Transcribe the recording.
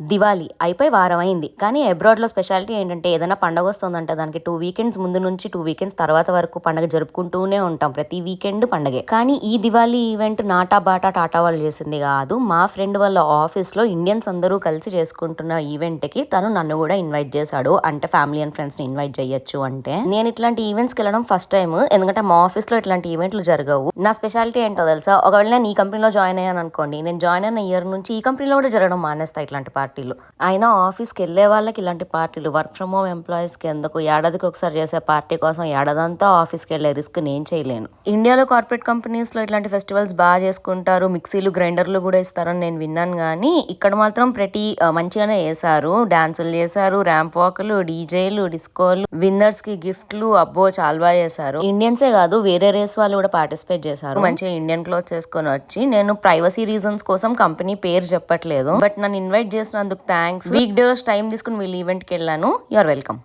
దివాళీ అయిపోయి వారం అయింది. కానీ అబ్రాడ్‌లో స్పెషాలిటీ ఏంటంటే ఏదైనా పండగ వస్తుందంటే దానికి 2 వీకెండ్స్ ముందు నుంచి 2 వీకెండ్స్ తర్వాత వరకు పండగ జరుపుకుంటూనే ఉంటాం. ప్రతి వీకెండ్ పండగే. కానీ ఈ దివాళీ ఈవెంట్ నాటా బాటా టాటా వాళ్ళు చేసింది కాదు. మా ఫ్రెండ్ వాళ్ళ ఆఫీస్‌లో ఇండియన్స్ అందరూ కలిసి చేసుకుంటున్న ఈవెంట్‌కి తను నన్ను కూడా ఇన్వైట్ చేశాడు. అంటే ఫ్యామిలీ అండ్ ఫ్రెండ్స్‌ని ఇన్వైట్ చేయొచ్చు అంటే. నేను ఇట్లాంటి ఈవెంట్స్‌కి వెళ్ళడం ఫస్ట్ టైం. ఎందుకంటే మా ఆఫీస్‌లో ఇట్లాంటి ఈవెంట్లు జరగవు. నా స్పెషాలిటీ ఏంటో తెలుసా? ఒకవేళ నేను ఈ కంపెనీలో జాయిన్ అయ్యాను అనుకోండి, నేను జాయిన్ అయిన ఇయర్ నుంచి ఈ కంపెనీలో కూడా జరగడం మానేస్తా ఇట్లాంటి పార్టీలు. అయినా ఆఫీస్కి వెళ్ళే వాళ్ళకి ఇలాంటి పార్టీలు, వర్క్ ఫ్రమ్ హోమ్ ఎంప్లాయీస్కి ఎందుకు? ఏడాదికి ఒకసారి చేసే పార్టీ కోసం ఏడాదంతా ఆఫీస్కి వెళ్ళే రిస్క్ నేను చేయలేను. ఇండియాలో కార్పొరేట్ కంపెనీస్లో ఇట్లాంటి ఫెస్టివల్స్ బాగా చేసుకుంటారు, మిక్సీలు గ్రైండర్లు కూడా ఇస్తారని నేను విన్నాను. కానీ ఇక్కడ మాత్రం ప్రతి మంచిగానే చేశారు. డాన్సులు చేశారు, ర్యాంప్ వాకులు, డీజేలు, డిస్కోలు, విన్నర్స్ కి గిఫ్ట్లు, అబ్బో చాలా బాగా చేశారు. ఇండియన్సే కాదు వేరే రేస్ వాళ్ళు కూడా పార్టిసిపేట్ చేశారు. మంచిగా ఇండియన్ క్లోత్స్ వేసుకొని వచ్చి, నేను ప్రైవసీ రీజన్స్ కోసం కంపెనీ పేరు చెప్పట్లేదు, బట్ నన్ను ఇన్వైట్ చేసినందుకు థ్యాంక్స్. వీక్ డే రోజు టైం తీసుకుని వీళ్ళ ఈవెంట్కి వెళ్ళాను. You are welcome.